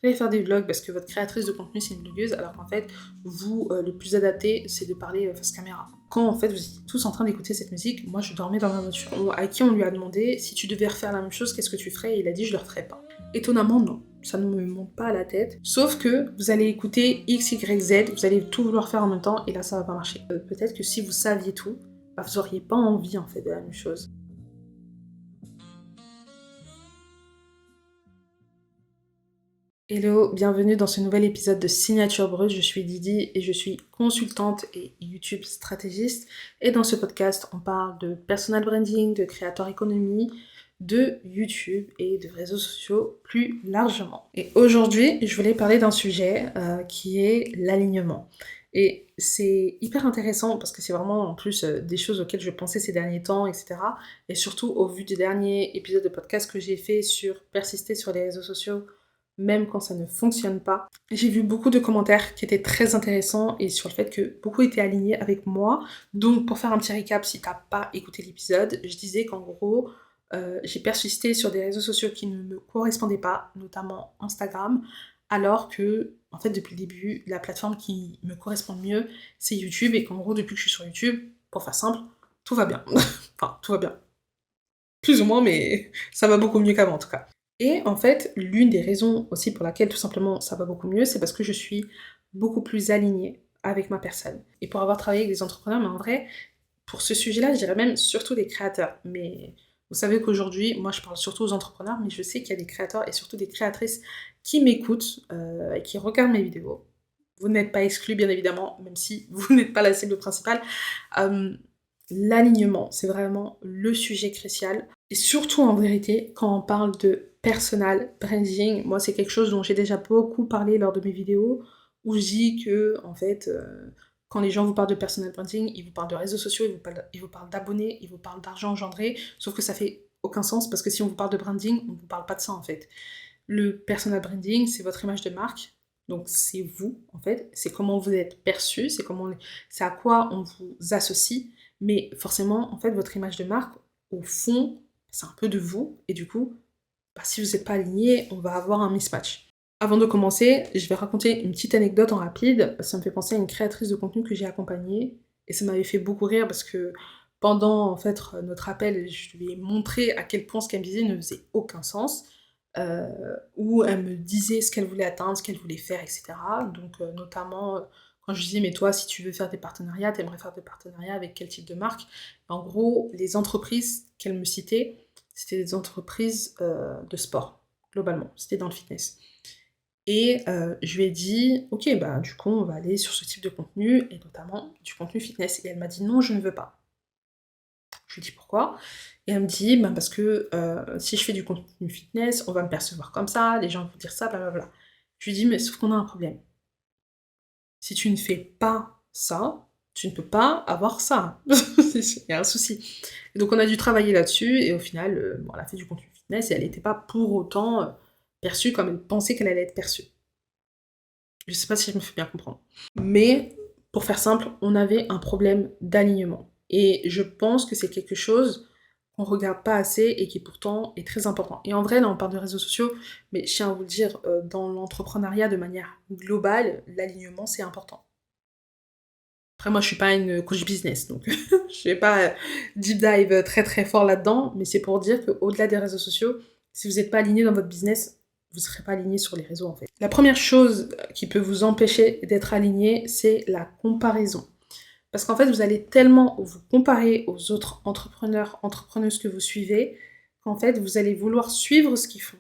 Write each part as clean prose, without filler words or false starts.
allez faire des vlogs parce que votre créatrice de contenu c'est une blogueuse, alors qu'en fait, vous, le plus adapté, c'est de parler face caméra. Quand en fait vous étiez tous en train d'écouter cette musique, moi je dormais dans ma voiture. À qui on lui a demandé si tu devais refaire la même chose, qu'est-ce que tu ferais? Et il a dit je le referais pas. Étonnamment, non. Ça ne me monte pas à la tête. Sauf que vous allez écouter X, Y, Z, vous allez tout vouloir faire en même temps, et là ça va pas marcher. Peut-être que si vous saviez tout, bah, vous auriez pas envie en fait de la même chose. Hello, bienvenue dans ce nouvel épisode de Signature Brut. Je suis Didi et je suis consultante et YouTube stratégiste. Et dans ce podcast, on parle de personal branding, de creator economy, de YouTube et de réseaux sociaux plus largement. Et aujourd'hui, je voulais parler d'un sujet qui est l'alignement. Et c'est hyper intéressant parce que c'est vraiment en plus des choses auxquelles je pensais ces derniers temps, etc. Et surtout au vu du dernier épisode de podcast que j'ai fait sur persister sur les réseaux sociaux même quand ça ne fonctionne pas. J'ai vu beaucoup de commentaires qui étaient très intéressants et sur le fait que beaucoup étaient alignés avec moi. Donc pour faire un petit récap, si t'as pas écouté l'épisode, je disais qu'en gros, j'ai persisté sur des réseaux sociaux qui ne me correspondaient pas, notamment Instagram, alors que, en fait, depuis le début, la plateforme qui me correspond le mieux, c'est YouTube, et qu'en gros, depuis que je suis sur YouTube, pour faire simple, tout va bien. Enfin, tout va bien. Plus ou moins, mais ça va beaucoup mieux qu'avant en tout cas. Et en fait, l'une des raisons aussi pour laquelle tout simplement ça va beaucoup mieux, c'est parce que je suis beaucoup plus alignée avec ma personne. Et pour avoir travaillé avec des entrepreneurs, mais en vrai, pour ce sujet-là, je dirais même surtout des créateurs. Mais vous savez qu'aujourd'hui, moi je parle surtout aux entrepreneurs, mais je sais qu'il y a des créateurs et surtout des créatrices qui m'écoutent et qui regardent mes vidéos. Vous n'êtes pas exclus, bien évidemment, même si vous n'êtes pas la cible principale. L'alignement, c'est vraiment le sujet crucial. Et surtout en vérité, quand on parle de personal branding, moi c'est quelque chose dont j'ai déjà beaucoup parlé lors de mes vidéos, où je dis que, en fait, quand les gens vous parlent de personal branding, ils vous parlent de réseaux sociaux, ils vous parlent d'abonnés, ils vous parlent d'argent engendré, sauf que ça fait aucun sens, parce que si on vous parle de branding, on ne vous parle pas de ça en fait. Le personal branding, c'est votre image de marque, donc c'est vous en fait, c'est comment vous êtes perçu, c'est à quoi on vous associe, mais forcément, en fait, votre image de marque, au fond, c'est un peu de vous, et du coup, bah, si vous n'êtes pas aligné, on va avoir un mismatch. Avant de commencer, je vais raconter une petite anecdote en rapide. Ça me fait penser à une créatrice de contenu que j'ai accompagnée, et ça m'avait fait beaucoup rire parce que pendant en fait notre appel, je lui ai montré à quel point ce qu'elle me disait ne faisait aucun sens, où elle me disait ce qu'elle voulait atteindre, ce qu'elle voulait faire, etc. Donc notamment quand je disais mais toi si tu veux faire des partenariats, t'aimerais faire des partenariats avec quel type de marque? En gros, les entreprises qu'elle me citait, c'était des entreprises de sport, globalement, c'était dans le fitness. Et je lui ai dit: «OK, bah, du coup, on va aller sur ce type de contenu et notamment du contenu fitness», et elle m'a dit: «Non, je ne veux pas». Je lui dis: «Pourquoi?» Et elle me dit: «Ben, parce que, si je fais du contenu fitness, on va me percevoir comme ça, les gens vont dire ça, blablabla». Je lui dis: «Mais sauf qu'on a un problème. Si tu ne fais pas ça, tu ne peux pas avoir ça. Il y a un souci». Et donc on a dû travailler là-dessus et au final, bon, elle a fait du contenu fitness et elle n'était pas pour autant, perçue comme elle pensait qu'elle allait être perçue. Je sais pas si je me fais bien comprendre. Mais pour faire simple, on avait un problème d'alignement et je pense que c'est quelque chose qu'on regarde pas assez et qui pourtant est très important. Et en vrai, là on parle de réseaux sociaux, mais je tiens à vous le dire, dans l'entrepreneuriat de manière globale, l'alignement c'est important. Après moi je suis pas une coach business, donc je vais pas, deep dive très, très fort là-dedans, mais c'est pour dire qu'au-delà des réseaux sociaux, si vous êtes pas aligné dans votre business, vous serez pas aligné sur les réseaux, en fait. La première chose qui peut vous empêcher d'être aligné, c'est la comparaison. Parce qu'en fait, vous allez tellement vous comparer aux autres entrepreneurs, entrepreneuses que vous suivez, qu'en fait, vous allez vouloir suivre ce qu'ils font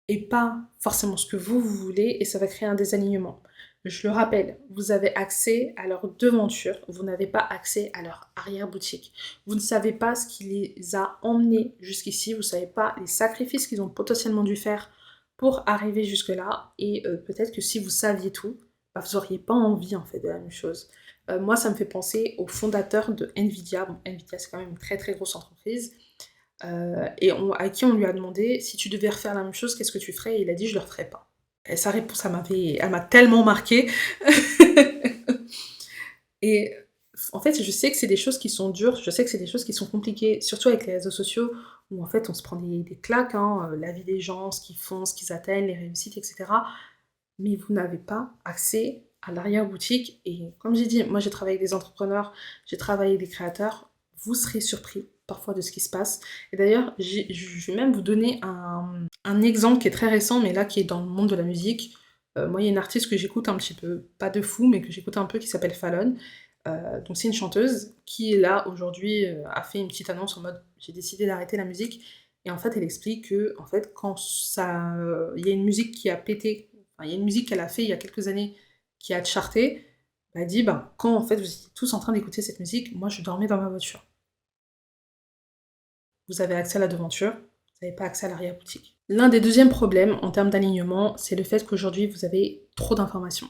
et pas forcément ce que vous voulez, et ça va créer un désalignement. Je le rappelle, vous avez accès à leur devanture, vous n'avez pas accès à leur arrière-boutique. Vous ne savez pas ce qui les a emmenés jusqu'ici, vous ne savez pas les sacrifices qu'ils ont potentiellement dû faire pour arriver jusque-là, et peut-être que si vous saviez tout, bah, vous n'auriez pas envie en fait de la même chose. Moi, ça me fait penser au fondateur de Nvidia. Bon, Nvidia, c'est quand même une très très grosse entreprise. À qui on lui a demandé si tu devais refaire la même chose, qu'est-ce que tu ferais? Et il a dit je le referais pas. Et sa réponse, elle m'a tellement marquée. Et en fait, je sais que c'est des choses qui sont dures, je sais que c'est des choses qui sont compliquées, surtout avec les réseaux sociaux où en fait on se prend des claques, hein, la vie des gens, ce qu'ils font, ce qu'ils atteignent, les réussites, et cetera. Mais vous n'avez pas accès à l'arrière-boutique et comme j'ai dit, moi j'ai travaillé avec des entrepreneurs, j'ai travaillé avec des créateurs, vous serez surpris parfois de ce qui se passe. Et d'ailleurs, je vais même vous donner un exemple qui est très récent, mais là qui est dans le monde de la musique. Moi, il y a une artiste que j'écoute un petit peu, pas de fou, mais que j'écoute un peu, qui s'appelle Fallon. Donc c'est une chanteuse qui, là, aujourd'hui, a fait une petite annonce en mode «J'ai décidé d'arrêter la musique». Et en fait, elle explique que, en fait, quand ça, il y a une musique qui a pété, enfin, il y a une musique qu'elle a fait il y a quelques années qui a charté, elle dit, ben, quand en fait vous étiez tous en train d'écouter cette musique, moi je dormais dans ma voiture. Vous avez accès à la devanture, vous n'avez pas accès à l'arrière-boutique. L'un des deuxièmes problèmes en termes d'alignement, c'est le fait qu'aujourd'hui vous avez trop d'informations.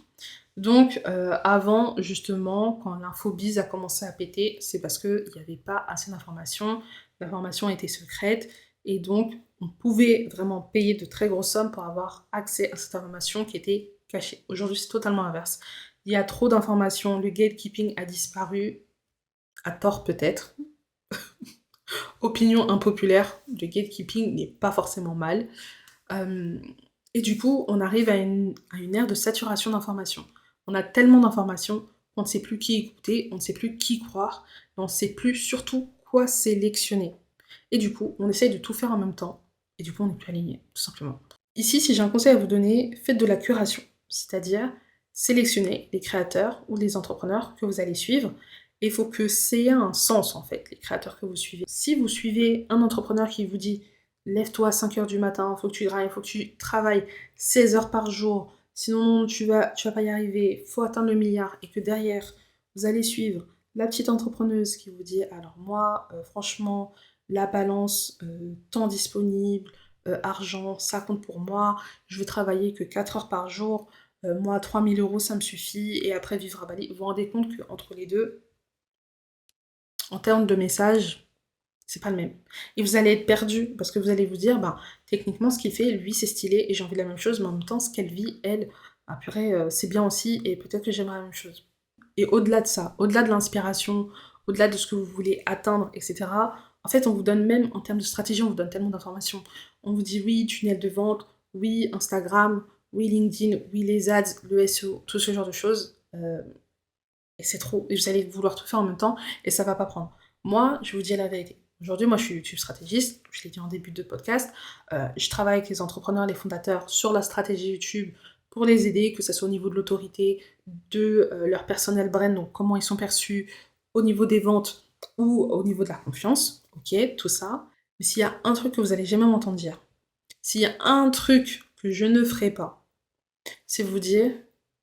Donc avant, justement, quand l'infobise a commencé à péter, c'est parce qu'il n'y avait pas assez d'informations, l'information était secrète, et donc on pouvait vraiment payer de très grosses sommes pour avoir accès à cette information qui était cachée. Aujourd'hui, c'est totalement l'inverse. Il y a trop d'informations, le gatekeeping a disparu, à tort peut-être. Opinion impopulaire, le gatekeeping n'est pas forcément mal. Euh, et du coup, on arrive à une ère de saturation d'informations. On a tellement d'informations qu'on ne sait plus qui écouter, on ne sait plus qui croire, et on ne sait plus surtout quoi sélectionner. Et du coup, on essaye de tout faire en même temps, et du coup, on n'est plus aligné, tout simplement. Ici, si j'ai un conseil à vous donner, faites de la curation, c'est-à-dire sélectionnez les créateurs ou les entrepreneurs que vous allez suivre, et il faut que ça ait un sens en fait, les créateurs que vous suivez. Si vous suivez un entrepreneur qui vous dit lève-toi à 5 heures du matin, faut que tu grind, faut que tu travailles 16 heures par jour, sinon tu vas pas y arriver, faut atteindre le milliard, et que derrière, vous allez suivre la petite entrepreneuse qui vous dit alors moi, franchement, la balance, temps disponible, argent, ça compte pour moi, je veux travailler que 4 heures par jour, moi 3 000 € ça me suffit, et après vivre à Bali. Vous vous rendez compte qu'entre les deux, en termes de messages, c'est pas le même. Et vous allez être perdu, parce que vous allez vous dire, ben, techniquement, ce qu'il fait, lui, c'est stylé, et j'ai envie de la même chose, mais en même temps, ce qu'elle vit, elle, ah purée, c'est bien aussi, et peut-être que j'aimerais la même chose. Et au-delà de ça, au-delà de l'inspiration, au-delà de ce que vous voulez atteindre, etc., en fait, on vous donne même, en termes de stratégie, on vous donne tellement d'informations. On vous dit, oui, tunnel de vente, oui, Instagram, oui, LinkedIn, oui, les ads, le SEO, tout ce genre de choses. Et c'est trop. Et vous allez vouloir tout faire en même temps et ça va pas prendre. Moi, je vous dis la vérité. Aujourd'hui, moi, je suis YouTube stratégiste. Je l'ai dit en début de podcast. Je travaille avec les entrepreneurs, les fondateurs sur la stratégie YouTube pour les aider, que ce soit au niveau de l'autorité, de leur personnel brand, donc comment ils sont perçus, au niveau des ventes ou au niveau de la confiance. Ok, tout ça. Mais s'il y a un truc que vous allez jamais m'entendre dire, s'il y a un truc que je ne ferai pas, c'est vous dire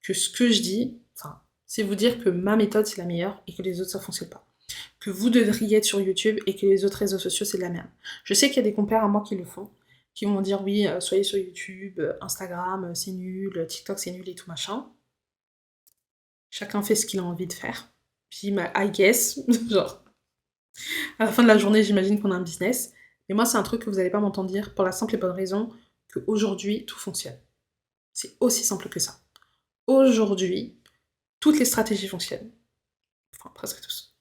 que ce que je dis, enfin, c'est vous dire que ma méthode c'est la meilleure et que les autres ça fonctionne pas. Que vous devriez être sur YouTube et que les autres réseaux sociaux c'est de la merde. Je sais qu'il y a des compères à moi qui le font, qui vont dire oui, soyez sur YouTube, Instagram c'est nul, TikTok c'est nul et tout machin. Chacun fait ce qu'il a envie de faire. Puis I guess, genre, à la fin de la journée j'imagine qu'on a un business. Mais moi c'est un truc que vous n'allez pas m'entendre dire pour la simple et bonne raison qu'aujourd'hui tout fonctionne. C'est aussi simple que ça. Aujourd'hui, toutes les stratégies fonctionnent. Enfin, presque tous.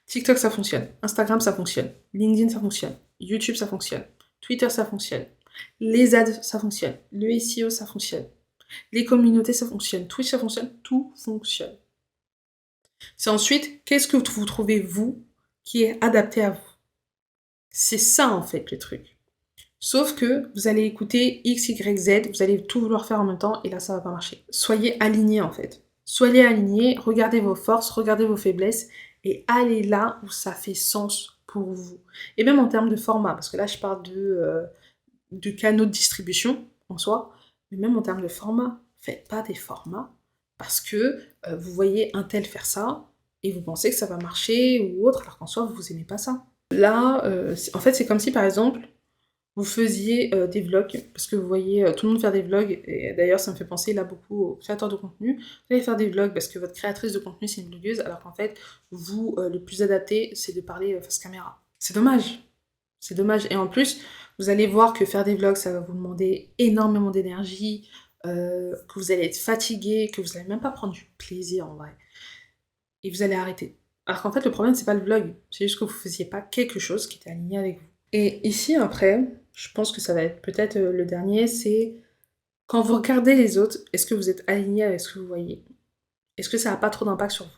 TikTok, ça fonctionne. Instagram, ça fonctionne. LinkedIn, ça fonctionne. YouTube, ça fonctionne. Twitter, ça fonctionne. Les ads, ça fonctionne. Le SEO, ça fonctionne. Les communautés, ça fonctionne. Twitch, ça fonctionne. Tout fonctionne. C'est ensuite, qu'est-ce que vous trouvez, vous, qui est adapté à vous? C'est ça, en fait, le truc. Sauf que vous allez écouter X, Y, Z, vous allez tout vouloir faire en même temps, et là, ça va pas marcher. Soyez alignés, en fait. Soyez alignés, regardez vos forces, regardez vos faiblesses, et allez là où ça fait sens pour vous. Et même en termes de format, parce que là, je parle de canaux de distribution, en soi, mais même en termes de format, faites pas des formats, parce que vous voyez un tel faire ça, et vous pensez que ça va marcher, ou autre, alors qu'en soi, vous aimez pas ça. Là, en fait, c'est comme si, par exemple, vous faisiez des vlogs, parce que vous voyez tout le monde faire des vlogs, et d'ailleurs ça me fait penser là beaucoup aux créateurs de contenu, vous allez faire des vlogs parce que votre créatrice de contenu c'est une blogueuse, alors qu'en fait, vous, le plus adapté, c'est de parler face caméra. C'est dommage. C'est dommage. Et en plus, vous allez voir que faire des vlogs, ça va vous demander énormément d'énergie, que vous allez être fatigué, que vous n'allez même pas prendre du plaisir en vrai. et vous allez arrêter. Alors qu'en fait, le problème, c'est pas le vlog, c'est juste que vous faisiez pas quelque chose qui était aligné avec vous. Et ici, après, je pense que ça va être peut-être le dernier, c'est quand vous regardez les autres, est-ce que vous êtes aligné avec ce que vous voyez? Est-ce que ça n'a pas trop d'impact sur vous?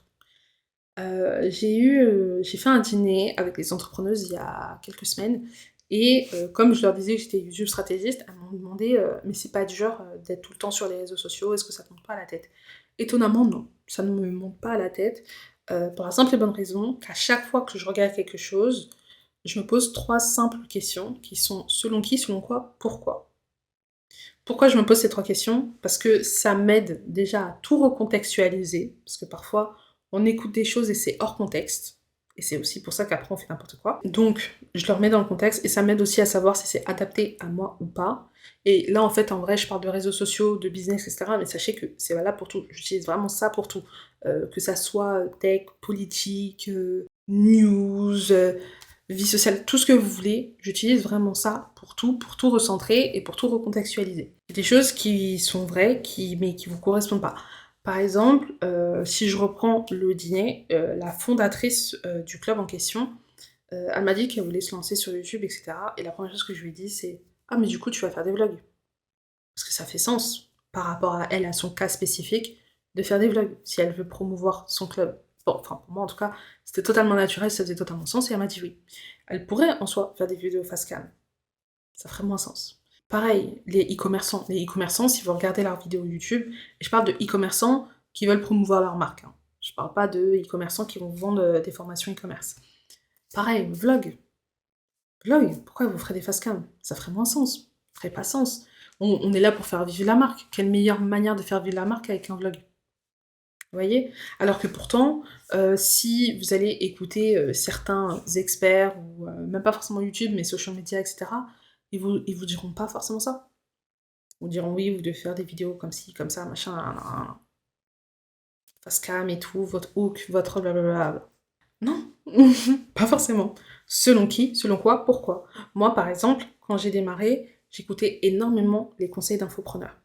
J'ai fait un dîner avec des entrepreneuses il y a quelques semaines et comme je leur disais que j'étais YouTube stratégiste, elles m'ont demandé «Mais c'est pas dur, d'être tout le temps sur les réseaux sociaux, est-ce que ça te monte pas à la tête?» Étonnamment non, ça ne me monte pas à la tête, pour la simple et bonne raison qu'à chaque fois que je regarde quelque chose, je me pose 3 simples questions qui sont: selon qui, selon quoi, pourquoi? Pourquoi je me pose ces 3 questions? Parce que ça m'aide déjà à tout recontextualiser, parce que parfois on écoute des choses et c'est hors contexte, et c'est aussi pour ça qu'après on fait n'importe quoi. Donc je le remets dans le contexte et ça m'aide aussi à savoir si c'est adapté à moi ou pas. Et là en fait en vrai je parle de réseaux sociaux, de business et cetera, mais sachez que c'est valable pour tout. J'utilise vraiment ça pour tout, que ça soit tech, politique, news, vie sociale, tout ce que vous voulez, j'utilise vraiment ça pour tout recentrer et pour tout recontextualiser. Il y a des choses qui sont vraies, mais qui vous correspondent pas. Par exemple, si je reprends le dîner, la fondatrice du club en question, elle m'a dit qu'elle voulait se lancer sur YouTube, etc. Et la première chose que je lui ai dit, c'est: «Ah, mais du coup, tu vas faire des vlogs?» Parce que ça fait sens, par rapport à elle, à son cas spécifique, de faire des vlogs, si elle veut promouvoir son club. Bon, enfin, pour moi en tout cas, c'était totalement naturel, ça faisait totalement sens, et elle m'a dit oui. Elle pourrait en soi faire des vidéos face cam, ça ferait moins sens. Pareil, les e-commerçants, si vous regardez leurs vidéos YouTube, et je parle de e-commerçants qui veulent promouvoir leur marque, hein. Je parle pas de e-commerçants qui vont vendre des formations e-commerce. Pareil, vlog, pourquoi vous ferez des face cam? Ça ferait moins sens, ça ferait pas sens. On est là pour faire vivre la marque. Quelle meilleure manière de faire vivre la marque avec un vlog? Vous voyez? Alors que pourtant, si vous allez écouter, certains experts ou même pas forcément YouTube, mais social media et cetera, ils vous diront pas forcément ça. Ils vous diront: «Oui, vous devez faire des vidéos comme ci, comme ça, machin, nin nin nin, face cam et tout, votre hook, votre blablabla». Non, pas forcément. Selon qui, selon quoi, pourquoi? Moi, par exemple, quand j'ai démarré, j'écoutais énormément les conseils d'infopreneurs.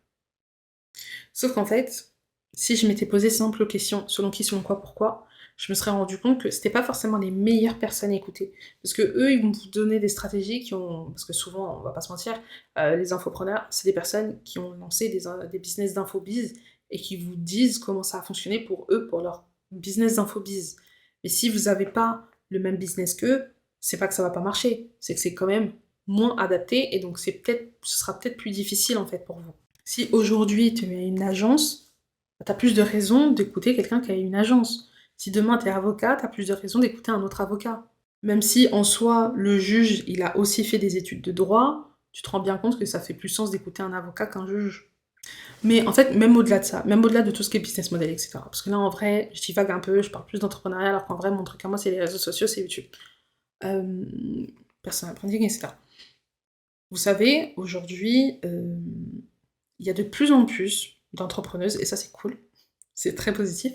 Sauf qu'en fait, si je m'étais posé simple question, selon qui, selon quoi, pourquoi, je me serais rendu compte que c'était pas forcément les meilleures personnes à écouter. Parce que eux, ils vont vous donner des stratégies qui ont... Parce que souvent, on va pas se mentir, les infopreneurs, c'est des personnes qui ont lancé des business d'infobiz et qui vous disent comment ça a fonctionné pour eux, pour leur business d'infobiz. Mais si vous avez pas le même business qu'eux, c'est pas que ça va pas marcher, c'est que c'est quand même moins adapté et donc ce sera peut-être plus difficile en fait pour vous. Si aujourd'hui tu es une agence, tu as plus de raisons d'écouter quelqu'un qui a une agence. Si demain tu es avocat, tu as plus de raisons d'écouter un autre avocat. Même si en soi, le juge, il a aussi fait des études de droit, tu te rends bien compte que ça fait plus sens d'écouter un avocat qu'un juge. Mais en fait, même au-delà de ça, même au-delà de tout ce qui est business model, etc. Parce que là, en vrai, je divague un peu, je parle plus d'entrepreneuriat, alors qu'en vrai, mon truc à moi, c'est les réseaux sociaux, c'est YouTube. Euh, Personal branding, etc. Vous savez, aujourd'hui, il y a de plus en plus d'entrepreneuses, et ça c'est cool, c'est très positif,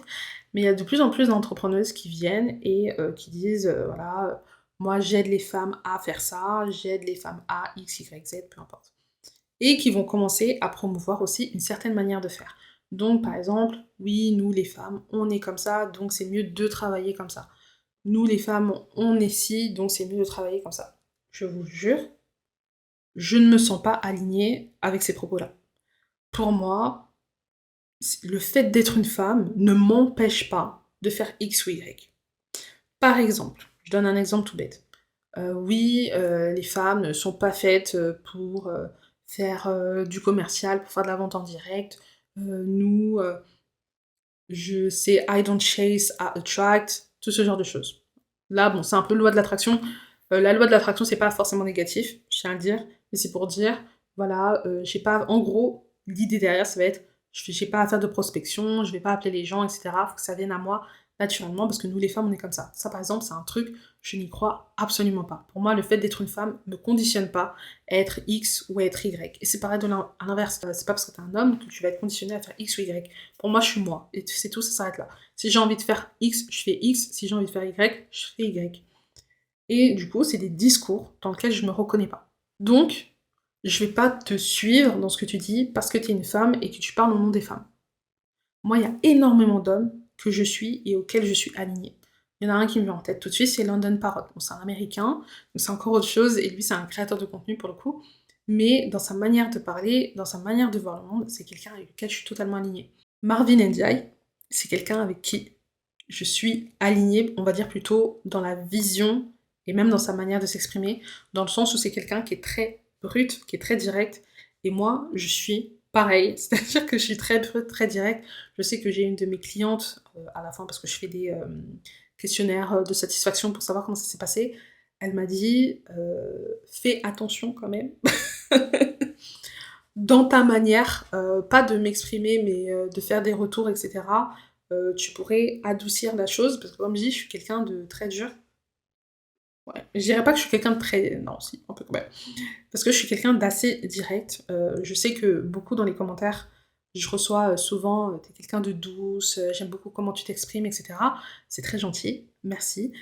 mais il y a de plus en plus d'entrepreneuses qui viennent et qui disent, voilà, moi j'aide les femmes à faire ça, j'aide les femmes à X, Y, Z, peu importe. Et qui vont commencer à promouvoir aussi une certaine manière de faire. Donc par exemple, oui, nous les femmes, on est comme ça, donc c'est mieux de travailler comme ça. Nous les femmes, on est ci, donc c'est mieux de travailler comme ça. Je vous jure, je ne me sens pas alignée avec ces propos-là. Pour moi, le fait d'être une femme ne m'empêche pas de faire X ou Y. Par exemple, je donne un exemple tout bête. Oui, les femmes ne sont pas faites pour faire du commercial, pour faire de la vente en direct. Nous, je sais, I don't chase, I attract, tout ce genre de choses. Là, bon, c'est un peu loi de l'attraction. La loi de l'attraction, c'est pas forcément négatif, je tiens à le dire, mais c'est pour dire, voilà, j'ai pas... En gros, l'idée derrière, ça va être, j'ai pas à faire de prospection, je vais pas appeler les gens, etc. Faut que ça vienne à moi naturellement, parce que nous, les femmes, on est comme ça. Ça, par exemple, c'est un truc, je n'y crois absolument pas. Pour moi, le fait d'être une femme ne conditionne pas à être X ou à être Y. Et c'est pareil à l'inverse. C'est pas parce que t'es un homme que tu vas être conditionné à faire X ou Y. Pour moi, je suis moi. Et c'est tout, ça s'arrête là. Si j'ai envie de faire X, je fais X. Si j'ai envie de faire Y, je fais Y. Et du coup, c'est des discours dans lesquels je me reconnais pas. Donc, je vais pas te suivre dans ce que tu dis parce que tu es une femme et que tu parles au nom des femmes. Moi, il y a énormément d'hommes que je suis et auquel je suis alignée. Il y en a un qui me vient en tête tout de suite, c'est London Parrot. Bon, c'est un Américain, donc c'est encore autre chose, et lui c'est un créateur de contenu pour le coup, mais dans sa manière de parler, dans sa manière de voir le monde, c'est quelqu'un avec lequel je suis totalement alignée. Marvin Ndiaye, c'est quelqu'un avec qui je suis alignée, on va dire plutôt dans la vision, et même dans sa manière de s'exprimer, dans le sens où c'est quelqu'un qui est très brut, qui est très direct, et moi, je suis pareil, c'est-à-dire que je suis très brute, très directe. Je sais que j'ai une de mes clientes, à la fin, parce que je fais des questionnaires de satisfaction pour savoir comment ça s'est passé, elle m'a dit fais attention quand même dans ta manière, pas de m'exprimer, mais de faire des retours, etc. Tu pourrais adoucir la chose, parce que comme je dis, je suis quelqu'un de très dur. Ouais, je dirais pas que je suis quelqu'un de très... Non, si, un peu quand même. Parce que je suis quelqu'un d'assez direct. Je sais que beaucoup dans les commentaires, je reçois souvent t'es quelqu'un de douce, j'aime beaucoup comment tu t'exprimes, etc. C'est très gentil, merci.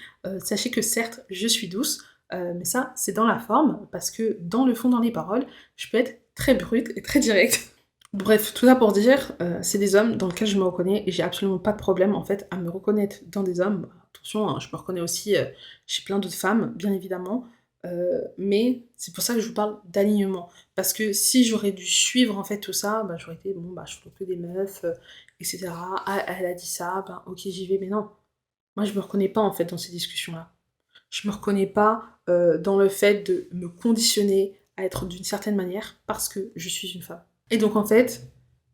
Sachez que certes, je suis douce, mais ça, c'est dans la forme, parce que dans le fond, dans les paroles, je peux être très brute et très directe. Bref, tout ça pour dire, c'est des hommes dans lesquels je me reconnais et j'ai absolument pas de problème en fait à me reconnaître dans des hommes. Attention, hein, je me reconnais aussi chez plein d'autres femmes, bien évidemment, mais c'est pour ça que je vous parle d'alignement. Parce que si j'aurais dû suivre en fait tout ça, bah, j'aurais été bon, bah, je trouve que des meufs, etc. Ah, elle a dit ça, bah, ok, j'y vais, mais non. Moi, je me reconnais pas en fait dans ces discussions-là. Je me reconnais pas dans le fait de me conditionner à être d'une certaine manière parce que je suis une femme. Et donc en fait,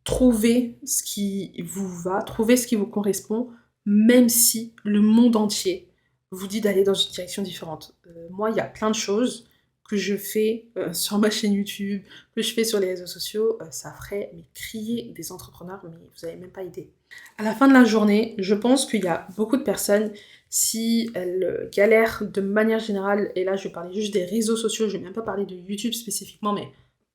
trouvez ce qui vous va, trouvez ce qui vous correspond, même si le monde entier vous dit d'aller dans une direction différente. Moi, il y a plein de choses que je fais sur ma chaîne YouTube, que je fais sur les réseaux sociaux, ça ferait mais crier des entrepreneurs, mais vous n'avez même pas idée. À la fin de la journée, je pense qu'il y a beaucoup de personnes, si elles galèrent de manière générale, et là je vais parler juste des réseaux sociaux, je vais même pas parler de YouTube spécifiquement, mais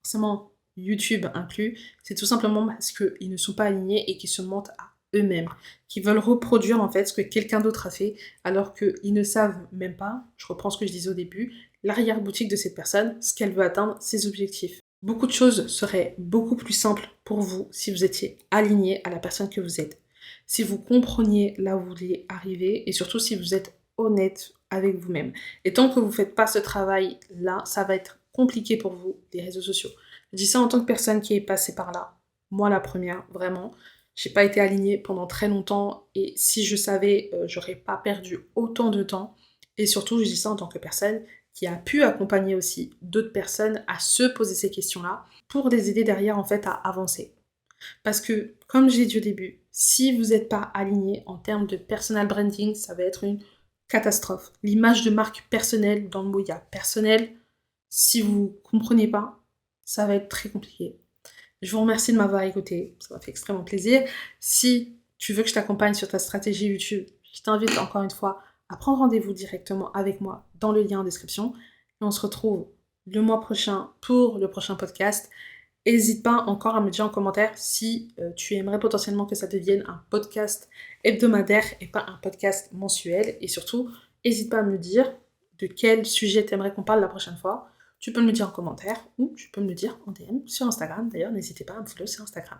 forcément YouTube inclus, c'est tout simplement parce qu'ils ne sont pas alignés et qu'ils se mentent à eux-mêmes, qui veulent reproduire en fait ce que quelqu'un d'autre a fait, alors qu'ils ne savent même pas, je reprends ce que je disais au début, l'arrière-boutique de cette personne, ce qu'elle veut atteindre, ses objectifs. Beaucoup de choses seraient beaucoup plus simples pour vous si vous étiez aligné à la personne que vous êtes, si vous compreniez là où vous voulez arriver et surtout si vous êtes honnête avec vous-même. Et tant que vous ne faites pas ce travail-là, ça va être compliqué pour vous, les réseaux sociaux. Je dis ça en tant que personne qui est passée par là. Moi, la première, vraiment. J'ai pas été alignée pendant très longtemps et si je savais, j'aurais pas perdu autant de temps. Et surtout, je dis ça en tant que personne qui a pu accompagner aussi d'autres personnes à se poser ces questions-là pour les aider derrière en fait à avancer. Parce que, comme j'ai dit au début, si vous n'êtes pas aligné en termes de personal branding, ça va être une catastrophe. L'image de marque personnelle, dans le mot il y a personnel, si vous ne comprenez pas, ça va être très compliqué. Je vous remercie de m'avoir écouté, ça m'a fait extrêmement plaisir. Si tu veux que je t'accompagne sur ta stratégie YouTube, je t'invite encore une fois à prendre rendez-vous directement avec moi dans le lien en description. Et on se retrouve le mois prochain pour le prochain podcast. N'hésite pas encore à me dire en commentaire si tu aimerais potentiellement que ça devienne un podcast hebdomadaire et pas un podcast mensuel. Et surtout, n'hésite pas à me dire de quel sujet tu aimerais qu'on parle la prochaine fois. Tu peux me le dire en commentaire ou tu peux me le dire en DM sur Instagram. D'ailleurs, n'hésitez pas à me follow sur Instagram.